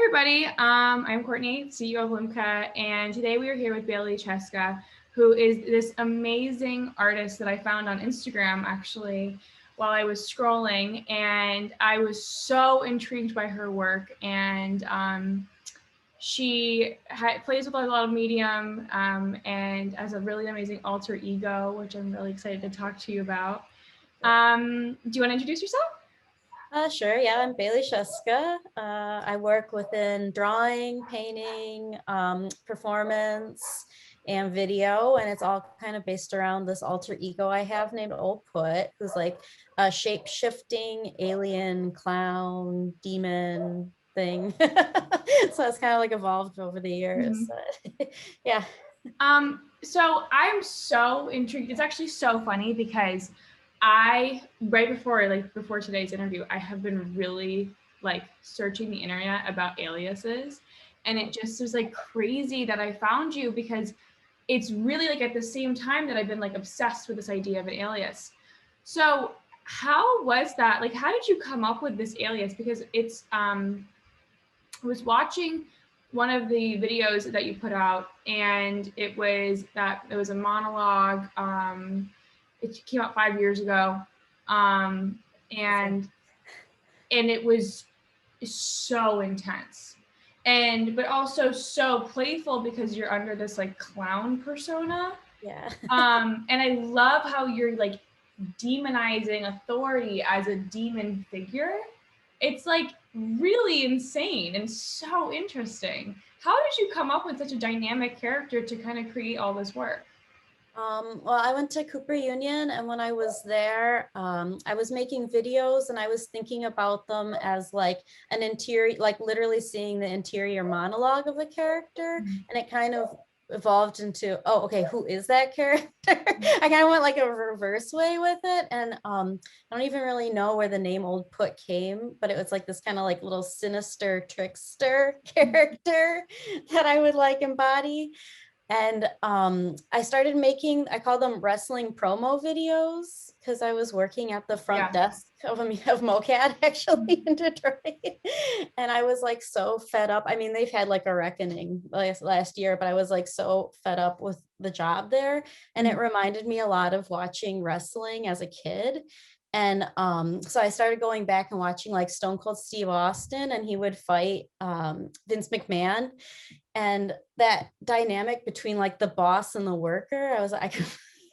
everybody. I'm Cortney, CEO of LUmkA, and today we are here with Bailey Scieszka, who is this amazing artist that I found on Instagram, actually, while I was scrolling, and I was so intrigued by her work. And she plays with a lot of medium and has a really amazing alter ego, which I'm really excited to talk to you about. Do you want to introduce yourself? Sure. Yeah, I'm Bailey Scieszka. I work within drawing, painting, performance, and video, and it's all kind of based around this alter ego I have named Old Put, who's like a shape-shifting alien clown demon thing. So it's kind of like evolved over the years. Yeah. So I'm so intrigued. It's actually so funny because right before today's interview, I have been really searching the internet about aliases, and it just was crazy that I found you, because it's really at the same time that I've been obsessed with this idea of an alias. So how was that? How did you come up with this alias? Because it's I was watching one of the videos that you put out, and it was a monologue. It came out 5 years ago, and it was so intense, but also so playful because you're under this clown persona. Yeah. And I love how you're demonizing authority as a demon figure. It's really insane and so interesting. How did you come up with such a dynamic character to kind of create all this work? Well, I went to Cooper Union, and when I was there, I was making videos, and I was thinking about them as an interior, literally seeing the interior monologue of a character. And it kind of evolved into, oh, okay, who is that character? I kind of went a reverse way with it. And I don't even really know where the name Old Put came, but it was this kind of little sinister trickster character that I would embody. And I started making, I call them wrestling promo videos, because I was working at the front desk of MoCAD actually in Detroit. And I was so fed up. I mean, they've had a reckoning last year, but I was so fed up with the job there. And it reminded me a lot of watching wrestling as a kid. And so I started going back and watching Stone Cold Steve Austin, and he would fight Vince McMahon. And that dynamic between the boss and the worker, I could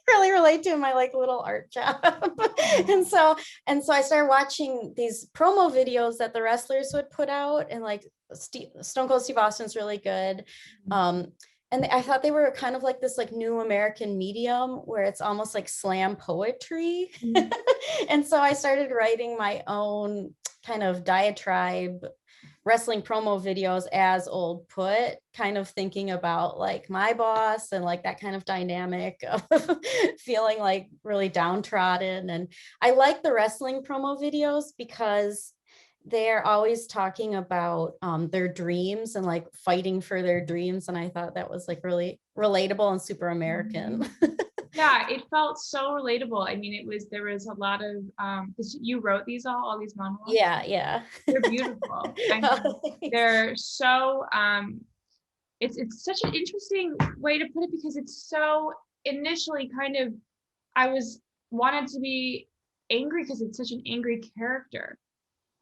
really relate to in my little art job. and so I started watching these promo videos that the wrestlers would put out, and Stone Cold Steve Austin's really good. And I thought they were kind of this new American medium where it's almost slam poetry. And so I started writing my own kind of diatribe wrestling promo videos as Old Put, kind of thinking about my boss and that kind of dynamic of feeling really downtrodden. And I like the wrestling promo videos because they're always talking about their dreams and fighting for their dreams. And I thought that was really relatable and super American. Yeah, it felt so relatable. I mean, there was a lot of, because you wrote all these monologues. Yeah. They're beautiful. I mean, they're so, it's such an interesting way to put it, because it's so initially kind of, wanted to be angry because it's such an angry character.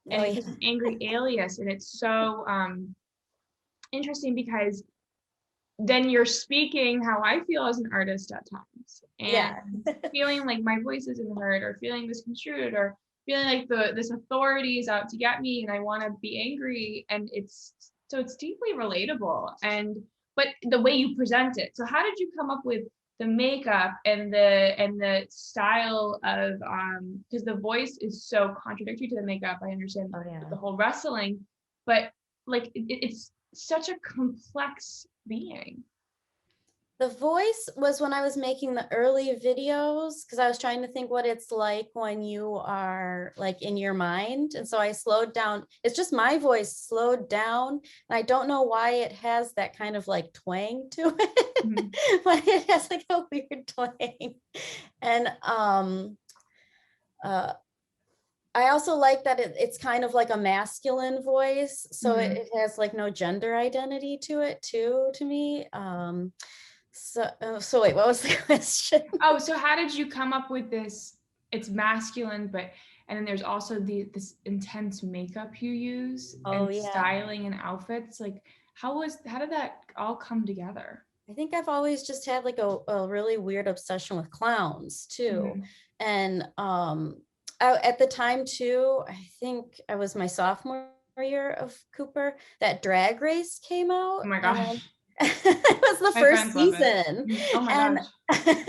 And it's an angry alias. And it's so interesting because then you're speaking how I feel as an artist at times, and feeling my voice isn't heard, or feeling misconstrued, or feeling this authority is out to get me, and I want to be angry. And it's deeply relatable, but the way you present it. So how did you come up with the makeup and the style of because the voice is so contradictory to the makeup. I understand the whole wrestling, but it's such a complex being. The voice was when I was making the early videos, because I was trying to think what it's like when you are in your mind. And so I slowed down. It's just my voice slowed down. And I don't know why it has that kind of twang to it, but it has a weird twang. And I also like that it's kind of like a masculine voice, so Mhm. it has like no gender identity to it too, to me. So wait, what was the question? Oh, so how did you come up with this? It's masculine, but and then there's also this intense makeup you use Oh and yeah. styling and outfits. Like how did that all come together? I think I've always just had like a really weird obsession with clowns too. Mhm. And at the time too, I think I was my sophomore year of Cooper, that Drag Race came Oh out, my and gosh. then it was the My first friends love it. season. Mhm. Oh my And gosh.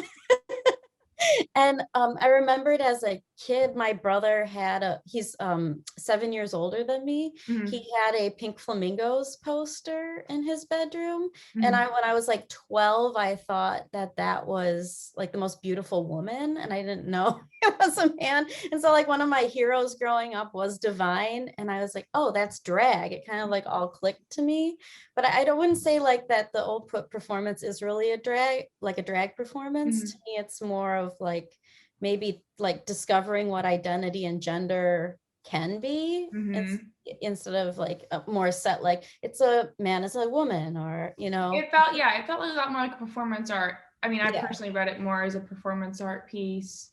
and I remembered as a kid, my brother he's 7 years older than me. Mhm. He had a Pink Flamingos poster in his bedroom. And Mhm. when I was like 12, I thought that was like the most beautiful woman. And I didn't know it was a man. And so like one of my heroes growing up was Divine. And I was like, oh, that's drag. It kind of like all clicked to me. But wouldn't say like that the old put performance is really like a drag performance. To Mhm. me, it's more of like maybe like discovering what identity and gender can be. Mhm. Instead of like a more set, like it's a man is a woman, or It felt like a lot more like a performance art. I mean, I yeah. personally read it more as a performance art piece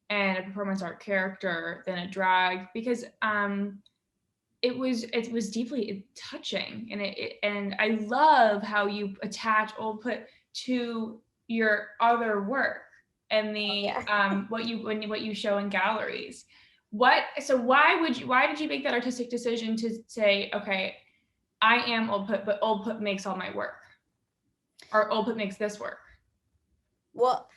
and a performance art character than a drag because it was deeply touching and and I love how you attach old put to your other work and Oh, the yeah. what you show in galleries. Why did you make that artistic decision to say, okay, I am old put, but old put makes all my work, or old put makes this work? Well,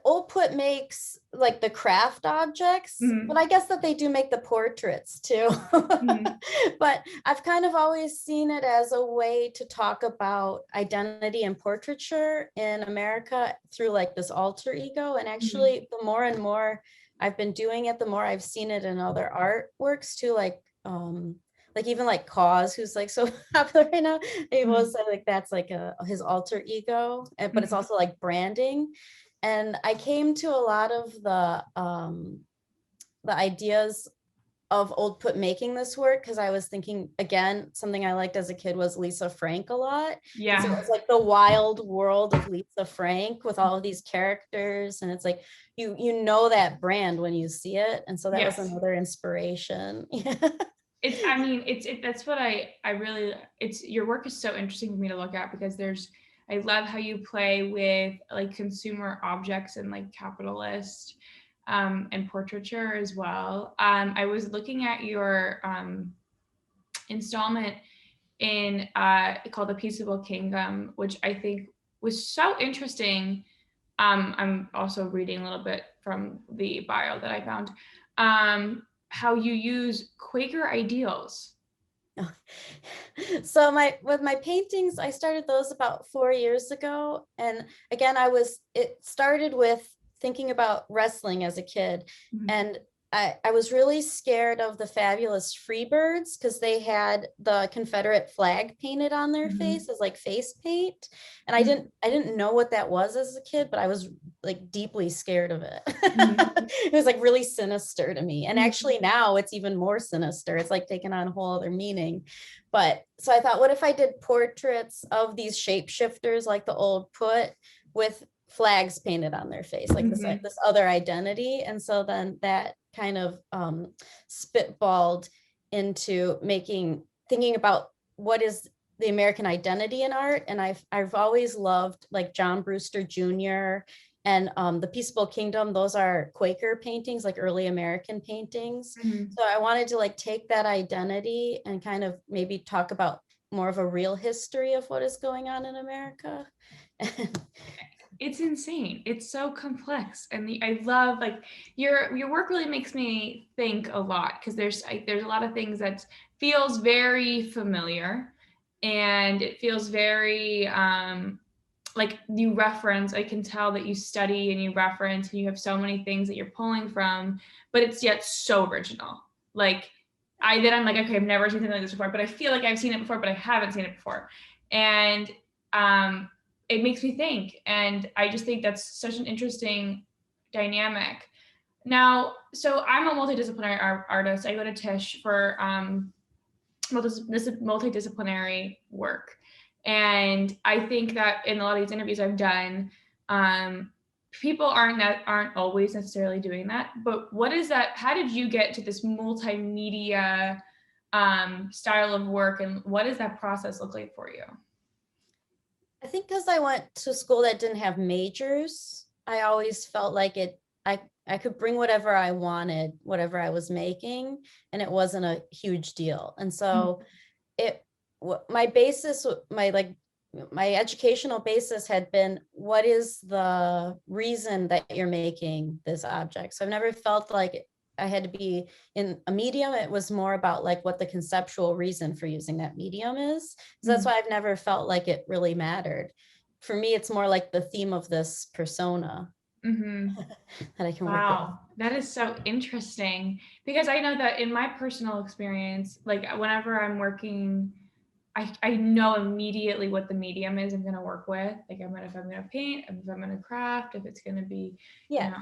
Old Put makes like the craft objects, but Mm-hmm. I guess that they do make the portraits too. Mm-hmm. But I've kind of always seen it as a way to talk about identity and portraiture in America through like this alter ego. And Mm-hmm. actually, the more and more I've been doing it, the more I've seen it in other artworks too, like even like Cause, who's like so popular right now. It was like that's like his alter ego, but it's Mm-hmm. also like branding. And I came to a lot of the ideas of Old Put making this work because I was thinking, again, something I liked as a kid was Lisa Frank a lot. And so it Yeah. was like the wild world of Lisa Frank with all of these characters. And it's like you know that brand when you see it. And so that was Yes. another inspiration. I mean, that's what I really, your work is so interesting for me to look at because I love how you play with like consumer objects and like capitalist, and portraiture as well. I was looking at your, installment in, called The Peaceable Kingdom, which I think was so interesting. I'm also reading a little bit from the bio that I found. How you use Quaker ideals. So with my paintings, I started those about 4 years ago. And again, it started with thinking about wrestling as a kid. Mhm. And I was really scared of the fabulous Freebirds because they had the Confederate flag painted on their Mhm. face as like face paint. And Mhm. I didn't know what that was as a kid, but I was like deeply scared of it. Mhm. It was like really sinister to me. And Mhm. actually now it's even more sinister. It's like taken on a whole other meaning. But so I thought, what if I did portraits of these shapeshifters like the Old Put with flags painted on their face, like Mhm. this other identity? And so then that kind of spitballed into thinking about what is the American identity in art. And I've always loved like John Brewster Jr. and the Peaceable Kingdom. Those are Quaker paintings, like early American paintings. Mhm. So I wanted to like take that identity and kind of maybe talk about more of a real history of what is going on in America. It's insane. It's so complex, and I love like your work really makes me think a lot because there's a lot of things that feels very familiar, and it feels very like you reference. I can tell that you study and you reference, and you have so many things that you're pulling from, but it's yet so original. Like I'm like, okay, I've never seen something like this before, but I feel like I've seen it before, but I haven't seen it before, and um it makes me think. And I just think that's such an interesting dynamic. Now, so I'm a multidisciplinary artist. I go to Tisch for multidisciplinary work. And I think that in a lot of these interviews I've done, people aren't always necessarily doing that. But what is that? How did you get to this multimedia style of work, and what does that process look like for you? I think because I went to school that didn't have majors, I always felt like I could bring whatever I wanted, whatever I was making, and it wasn't a huge deal. And so my basis, my educational basis had been, what is the reason that you're making this object? So I've never felt like I had to be in a medium. It was more about like what the conceptual reason for using that medium is. So that's why I've never felt like it really mattered. For me, it's more like the theme of this persona that I can work with. Wow, that is so interesting, because I know that in my personal experience, like whenever I'm working, I know immediately what the medium is I'm going to work with. Like if I'm going to paint, if I'm going to craft, if it's going to be, Yeah.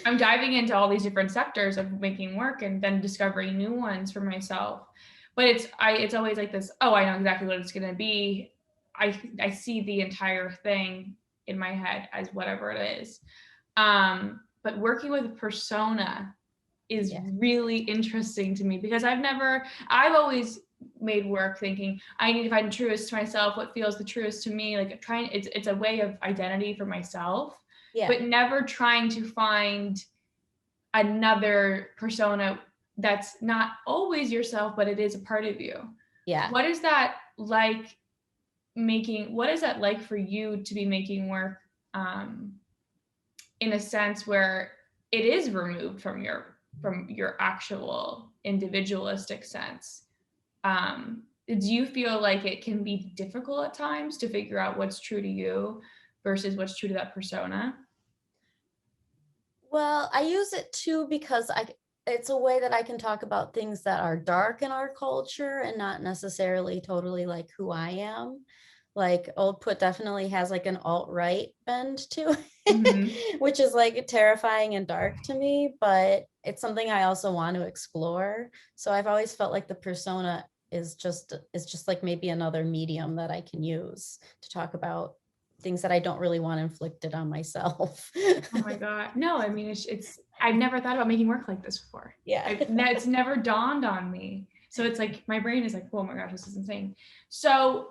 I'm diving into all these different sectors of making work and then discovering new ones for myself. But it's always like this, oh, I know exactly what it's going to be. I see the entire thing in my head as whatever it is. But working with a persona is really interesting to me, because I've always made work thinking I need to find the truest to myself, what feels the truest to me, like it's a way of identity for myself, but never trying to find another persona that's not always yourself, but it is a part of you. Yeah. What is that like for you to be making work in a sense where it is removed from your actual individualistic sense? Do you feel like it can be difficult at times to figure out what's true to you versus what's true to that persona? Well, I use it too because it's a way that I can talk about things that are dark in our culture and not necessarily totally like who I am. Like Old Put definitely has like an alt-right bend to it, which is like terrifying and dark to me, but it's something I also want to explore. So I've always felt like the persona is just like maybe another medium that I can use to talk about things that I don't really want inflicted on myself. Oh my God. No, I mean, it's I've never thought about making work like this before. Yeah. It's never dawned on me. So it's like, my brain is like, oh my gosh, this is insane. So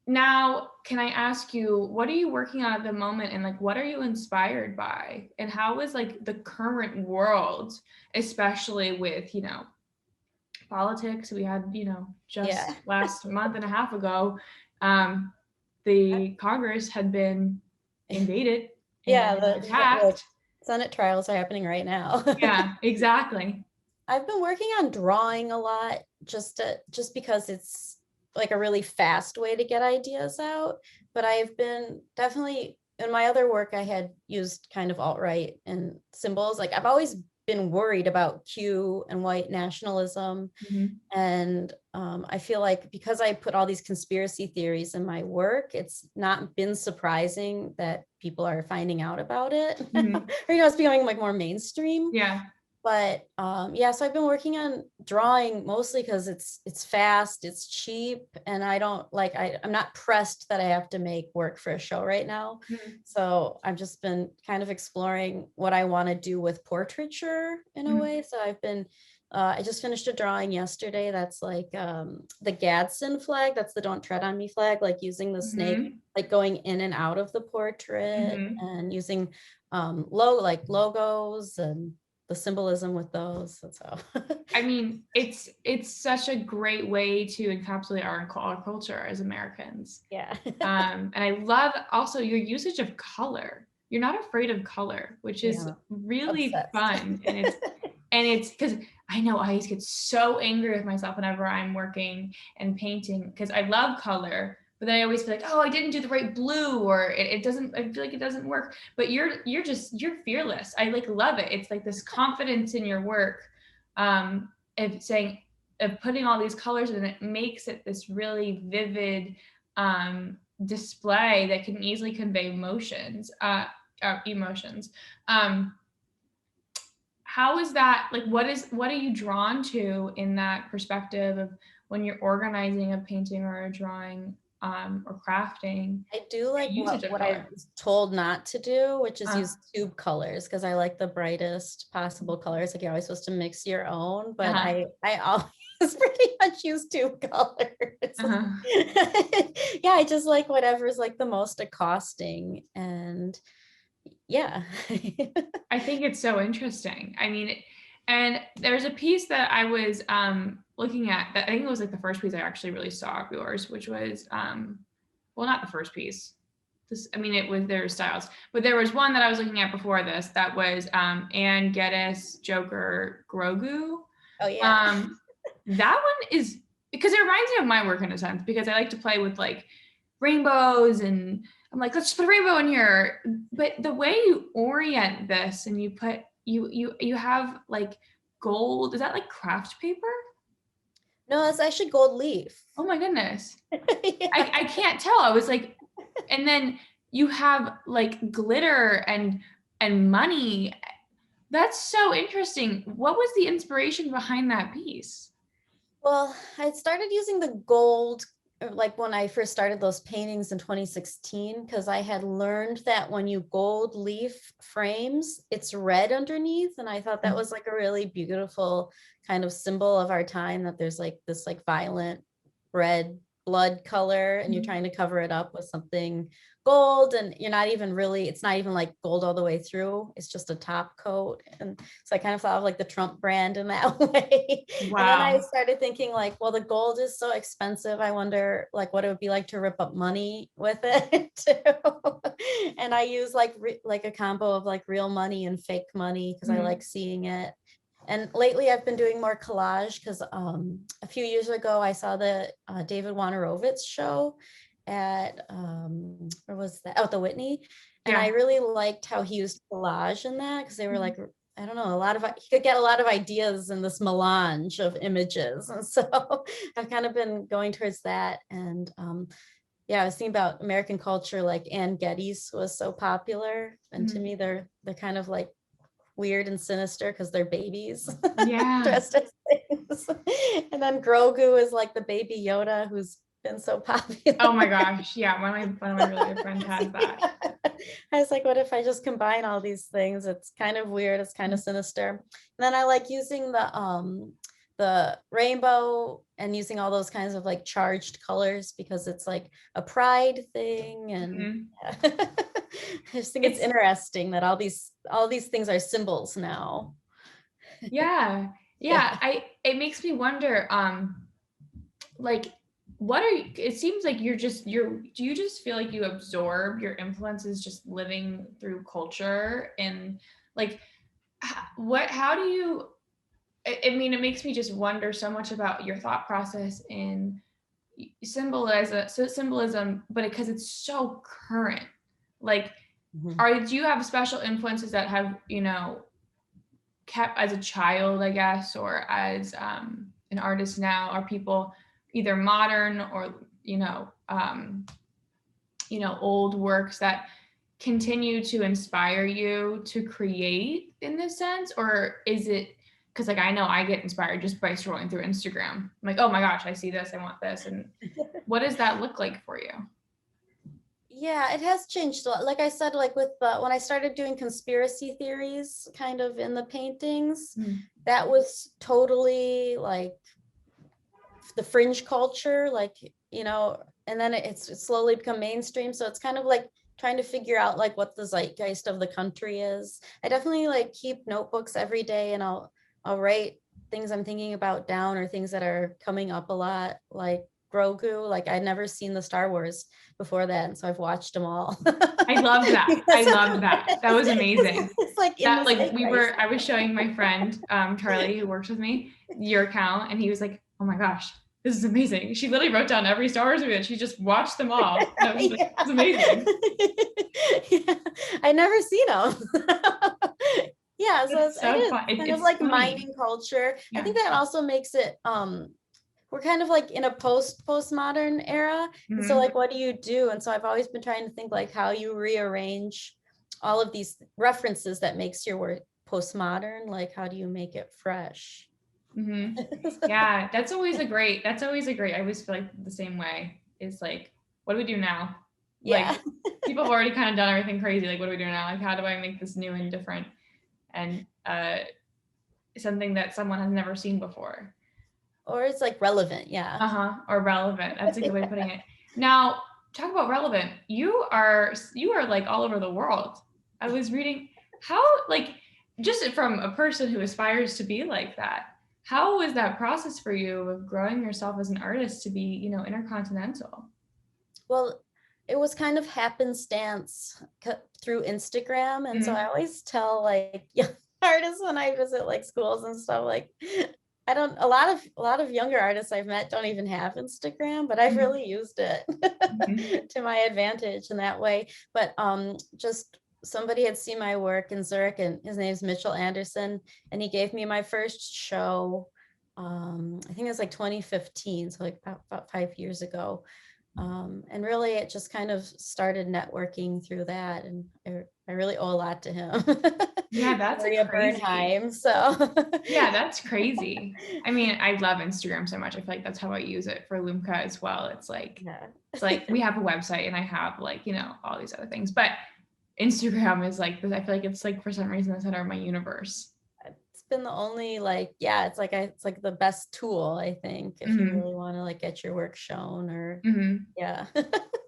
now, can I ask you, what are you working on at the moment, and like, what are you inspired by, and how is like the current world, especially with, politics? We had, just last month and a half ago, the Congress had been invaded and attacked. Senate trials are happening right now. Yeah, exactly. I've been working on drawing a lot just because it's like a really fast way to get ideas out. But I've been definitely, in my other work, I had used kind of alt-right and symbols. Like I've always been worried about Q and white nationalism. And I feel like because I put all these conspiracy theories in my work, it's not been surprising that people are finding out about it. Or, it's becoming like more mainstream. Yeah. But so I've been working on drawing mostly because it's fast, it's cheap, and I don't like, I'm not pressed that I have to make work for a show right now. So I've just been kind of exploring what I want to do with portraiture in a way. So I've been I just finished a drawing yesterday that's like the Gadsden flag, that's the Don't Tread on Me flag, like using the snake like going in and out of the portrait, and using logos and the symbolism with those. That's how. I mean, it's such a great way to encapsulate our culture as Americans. Yeah. And I love also your usage of color. You're not afraid of color, which is really fun. And it's because I know I always get so angry with myself whenever I'm working and painting, because I love color, but then I always feel like, oh, I didn't do the right blue, or it doesn't, I feel like it doesn't work. But you're fearless. I like love it. It's like this confidence in your work, of putting all these colors in, it makes it this really vivid display that can easily convey emotions. how is that, like, what are you drawn to in that perspective of when you're organizing a painting or a drawing, or crafting? I do like Usage of what I color. was told not to do, which is Uh, use tube colors, because I like the brightest possible colors. Like you're always supposed to mix your own, but uh-huh, I always pretty much use tube colors. uh-huh. Yeah, I just like whatever's like the most accosting, and yeah. I think it's so interesting. I mean, and there's a piece that I was looking at that I think it was like the first piece I actually really saw of yours, which was well, not the first piece. This, I mean, it was their styles, but there was one that I was looking at before this that was Anne Geddes Joker Grogu. Oh yeah. That one is, because it reminds me of my work in a sense, because I like to play with like rainbows, and I'm like, let's just put a rainbow in here. But the way you orient this and you put you have like gold, is that like craft paper? No, it's actually gold leaf. Oh my goodness. Yeah. I can't tell. I was like, and then you have like glitter and money. That's so interesting. What was the inspiration behind that piece? Well, I started using the gold like when I first started those paintings in 2016, because I had learned that when you gold leaf frames, it's red underneath. And I thought that was like a really beautiful kind of symbol of our time, that there's like this like violent red blood color, and you're trying to cover it up with something gold, and you're not even really, it's not even like gold all the way through, it's just a top coat. And so I kind of thought of like the Trump brand in that way. And then I Wow. started thinking like, well, the gold is so expensive, I wonder like what it would be like to rip up money with it too. And I use like a combo of like real money and fake money, because I like seeing it. And lately I've been doing more collage, because a few years ago I saw the David Wojnarowicz show at where was that? Oh, at the Whitney. And Yeah. I really liked how he used collage in that, because they were like, I don't know, he could get a lot of ideas in this melange of images. And so I've kind of been going towards that. And yeah, I was thinking about American culture, like Anne Geddes was so popular. And to me, they're kind of like weird and sinister because they're babies Yeah. dressed as things. And then Grogu is like the baby Yoda who's been so popular. Oh my gosh. Yeah. One of my really good friends has that. I was like, what if I just combine all these things? It's kind of weird. It's kind of sinister. And then I like using the rainbow and using all those kinds of like charged colors, because it's like a pride thing. And I just think it's interesting that all these things are symbols now. Yeah. Yeah. It makes me wonder, like, what are you, it seems like do you just feel like you absorb your influences just living through culture, and like, how do you, I mean, it makes me just wonder so much about your thought process in symbolism, but because it's so current, like, do you have special influences that have, kept as a child, I guess, or as an artist now? Are people either modern or old works that continue to inspire you to create in this sense? Or is it, because like I know I get inspired just by scrolling through Instagram. I'm like, oh my gosh, I see this, I want this. And what does that look like for you? Yeah, it has changed a lot. Like I said, like with when I started doing conspiracy theories kind of in the paintings, that was totally like the fringe culture, like, and then it's slowly become mainstream. So it's kind of like trying to figure out like what the zeitgeist of the country is. I definitely like keep notebooks every day, and I'll write things I'm thinking about down, or things that are coming up a lot, like Grogu. Like I'd never seen the Star Wars before that, and so I've watched them all. I love that. I loved that. That was amazing. It's like that, like I was showing my friend Charlie, who works with me, your account, and he was like, oh my gosh, this is amazing. She literally wrote down every Star Wars movie and she just watched them all. I was like, it's amazing. Yeah. I never seen them. Yeah, so it's so fun. Kind of like funny. Mining culture. Yeah. I think that also makes it we're kind of like in a postmodern era. And so like, what do you do? And so I've always been trying to think like how you rearrange all of these references that makes your work postmodern, like how do you make it fresh? Mm-hmm. Yeah, that's always a great, I always feel like the same way. Is like, what do we do now? Yeah. Like, people have already kind of done everything crazy. Like, what do we do now? Like, how do I make this new and different and something that someone has never seen before? Or it's like relevant. Yeah. Or relevant. That's a good way of putting it. Now, talk about relevant. You are like all over the world. I was reading how, like, just from a person who aspires to be like that, how was that process for you of growing yourself as an artist to be, intercontinental? Well, it was kind of happenstance through Instagram. And so I always tell like young artists when I visit like schools and stuff, like a lot of younger artists I've met don't even have Instagram, but I've really used it to my advantage in that way. But just somebody had seen my work in Zurich, and his name's Mitchell Anderson, and he gave me my first show. I think it was like 2015, so like about 5 years ago. And really it just kind of started networking through that, and I really owe a lot to him. Yeah, that's Maria crazy. Bernheim, so yeah, that's crazy. I mean, I love Instagram so much. I feel like that's how I use it for LUmkA as well. It's like we have a website and I have like, all these other things, but Instagram is like, I feel like it's like for some reason the center of my universe. It's been the only like, it's like the best tool, I think, if you really want to like get your work shown or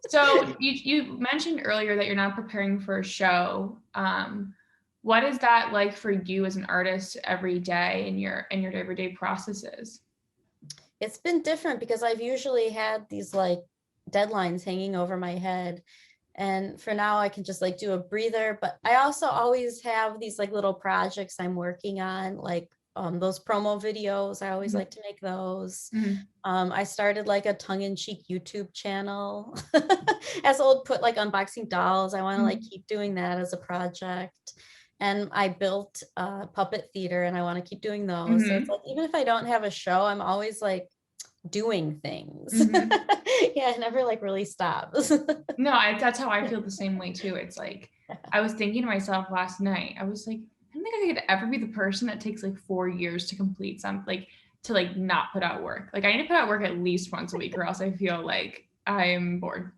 So you mentioned earlier that you're not preparing for a show. What is that like for you as an artist every day in your everyday processes? It's been different because I've usually had these like deadlines hanging over my head. And for now, I can just like do a breather. But I also always have these like little projects I'm working on, like those promo videos. I always like to make those. I started like a tongue-in-cheek YouTube channel as old put like unboxing dolls. I want to like keep doing that as a project. And I built a puppet theater and I want to keep doing those. So it's like, even if I don't have a show, I'm always like doing things. Yeah, it never like really stops. No, that's how I feel the same way too. It's like, I was thinking to myself last night, I was like, I don't think I could ever be the person that takes like 4 years to complete something, like to like not put out work. Like I need to put out work at least once a week or else I feel like I'm bored.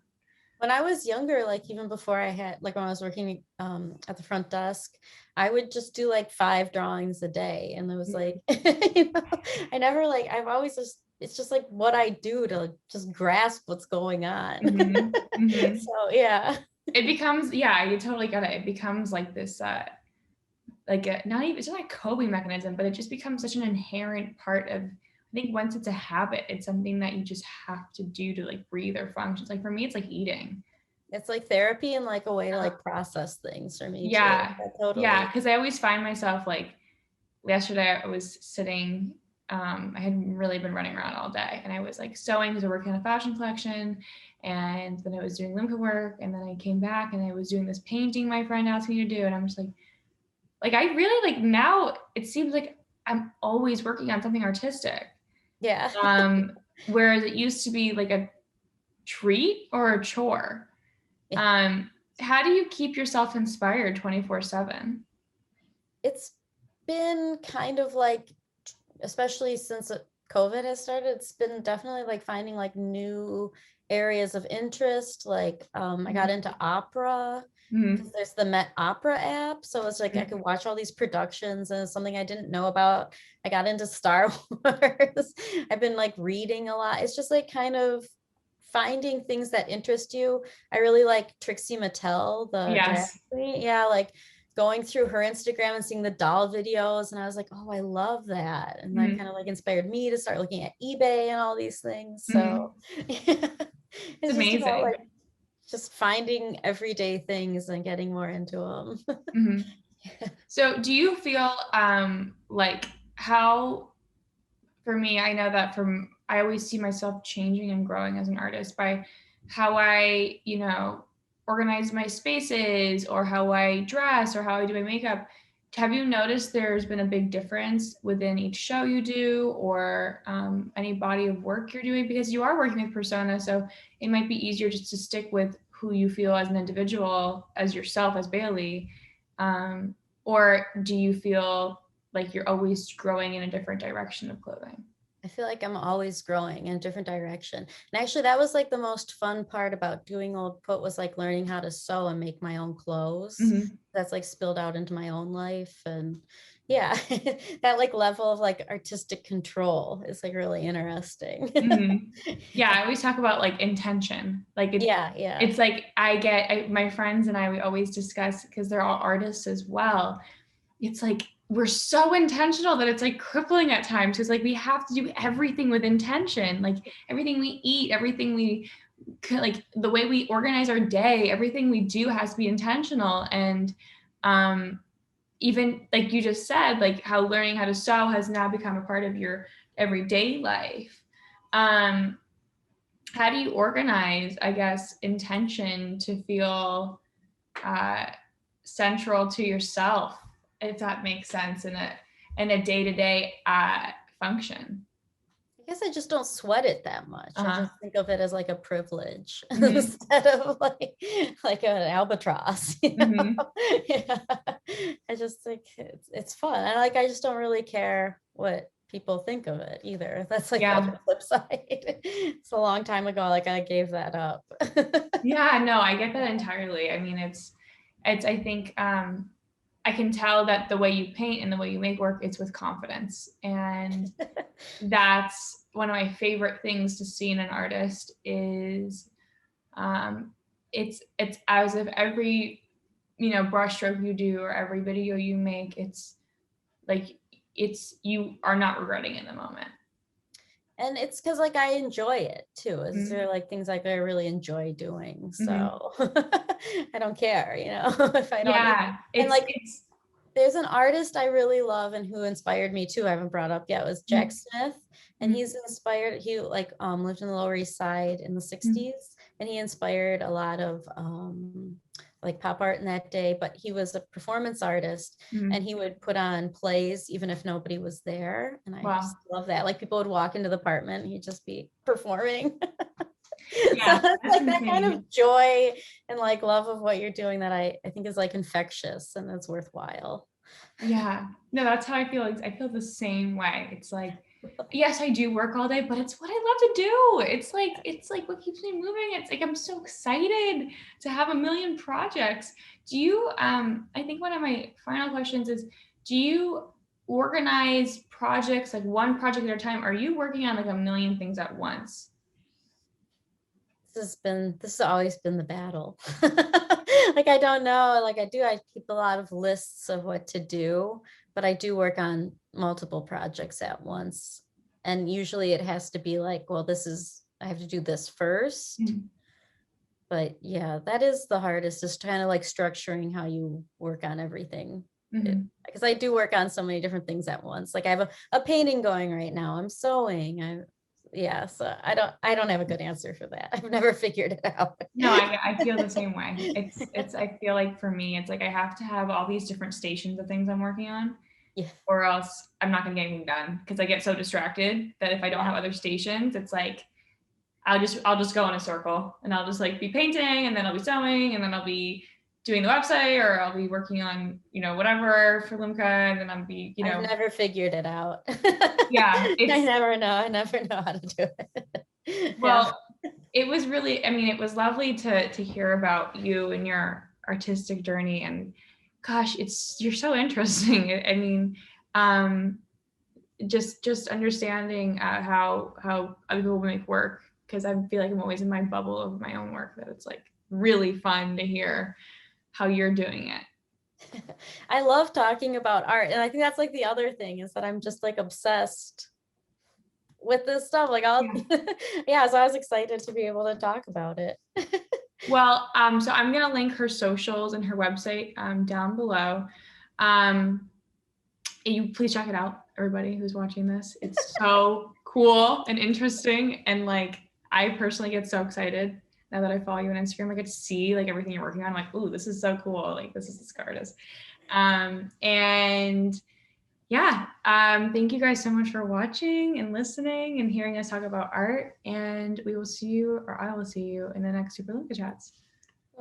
When I was younger, like even before I had, like when I was working at the front desk, I would just do like 5 drawings a day. And it was like, I never like, I've always just, it's just like what I do to just grasp what's going on. So yeah. It becomes, you totally get it. It becomes like this, like it's not a coping mechanism, but it just becomes such an inherent part of, I think once it's a habit, it's something that you just have to do to like breathe or function. It's like, for me, it's like eating. It's like therapy and like a way to like process things for me. Yeah. Too. Totally. Yeah. Cause I always find myself like yesterday I was sitting, I had really been running around all day and I was like sewing because we're working on a fashion collection. And then I was doing LUmkA work. And then I came back and I was doing this painting my friend asked me to do. And I'm just like, I really like, now it seems like I'm always working on something artistic. Yeah. Whereas it used to be like a treat or a chore. Yeah. How do you keep yourself inspired 24/7? It's been kind of like, especially since COVID has started, it's been definitely like finding like new areas of interest. Like I got into opera because there's the Met Opera app. So it's like I could watch all these productions, and it's something I didn't know about. I got into Star Wars. I've been like reading a lot. It's just like kind of finding things that interest you. I really like Trixie Mattel, the drag queen. Yeah, like going through her Instagram and seeing the doll videos. And I was like, oh, I love that. And that kind of like inspired me to start looking at eBay and all these things. So it's amazing. Just about, like, just finding everyday things and getting more into them. So do you feel like how, for me, I know that I always see myself changing and growing as an artist by how I, organize my spaces or how I dress or how I do my makeup. Have you noticed there's been a big difference within each show you do or any body of work you're doing? Because you are working with persona, so it might be easier just to stick with who you feel as an individual, as yourself, as Bailey. Or do you feel like you're always growing in a different direction of clothing? I feel like I'm always growing in a different direction. And actually that was like the most fun part about doing Old Put, was like learning how to sew and make my own clothes. Mm-hmm. That's like spilled out into my own life. And yeah, that like level of like artistic control is like really interesting. Mm-hmm. Yeah, I always talk about like intention. Like Yeah. it's like my friends and I, we always discuss, because they're all artists as well. It's like we're so intentional that it's like crippling at times. It's like we have to do everything with intention, like everything we eat, everything we like, the way we organize our day, everything we do has to be intentional. And even like you just said, like how learning how to sew has now become a part of your everyday life. How do you organize, I guess, intention to feel uh, central to yourself, if that makes sense, in a day-to-day function? I guess I just don't sweat it that much. I Uh-huh. just think of it as like a privilege Mm-hmm. instead of like an albatross. Mm-hmm. Yeah. I just think it's fun. And like I just don't really care what people think of it either. That's like the Yeah. other flip side. It's a long time ago, like I gave that up. Yeah, no, I get that entirely. I mean, it's I think I can tell that the way you paint and the way you make work, it's with confidence. And that's one of my favorite things to see in an artist is um, it's as if every, brushstroke you do or every video you make, it's like you are not regretting in the moment. And it's because like I enjoy it too. Is Mm-hmm. there like things like I really enjoy doing? Mm-hmm. So I don't care, if I don't. Yeah, And like it's there's an artist I really love and who inspired me too, I haven't brought up yet, was Jack Smith. And mm-hmm. he's inspired, he like lived in the Lower East Side in the Mm-hmm. 60s, and he inspired a lot of like pop art in that day, but he was a performance artist Mm-hmm. and he would put on plays even if nobody was there. And I Wow. just love that. Like people would walk into the apartment and he'd just be performing. So Yeah, it's that's like that kind insane. of joy and like love of what you're doing that I think is like infectious and it's worthwhile. Yeah, no, that's how I feel. I feel the same way. It's like, yes, I do work all day, but it's what I love to do. It's like what keeps me moving. It's like I'm so excited to have a million projects. Do you I think one of my final questions is, do you organize projects like one project at a time? Are you working on like a million things at once? This has always been the battle. Like I don't know, like I keep a lot of lists of what to do, but I do work on multiple projects at once. And usually it has to be like, well, I have to do this first. Mhm. But yeah, that is the hardest, is kind of like structuring how you work on everything. Mhm. Because I do work on so many different things at once. Like I have a painting going right now. I'm sewing. Yeah, so I don't have a good answer for that. I've never figured it out. No, I feel the same way. It's I feel like for me, it's like I have to have all these different stations of things I'm working on, Yeah. or else I'm not gonna get anything done, because I get so distracted that if I don't have other stations, it's like I'll just go in a circle and I'll just like be painting, and then I'll be sewing, and then I'll be doing the website, or I'll be working on, whatever for LUmkA, and then I'll be, I've never figured it out. yeah, I never know. I never know how to do it. Yeah. well, it was really, I mean, it was lovely to hear about you and your artistic journey, and gosh, you're so interesting. I mean, just understanding how other people make work, because I feel like I'm always in my bubble of my own work, that it's like really fun to hear how you're doing it. I love talking about art. And I think that's like the other thing, is that I'm just like obsessed with this stuff. Like yeah, so I was excited to be able to talk about it. Well, so I'm gonna link her socials and her website down below. You please check it out, everybody who's watching this. It's so cool and interesting, and like I personally get so excited now that I follow you on Instagram. I get to see like everything you're working on. I'm like, ooh, this is so cool. Like this is this artist. And yeah, thank you guys so much for watching and listening and hearing us talk about art. And we will see you, or I will see you in the next Super LUmkA Chats.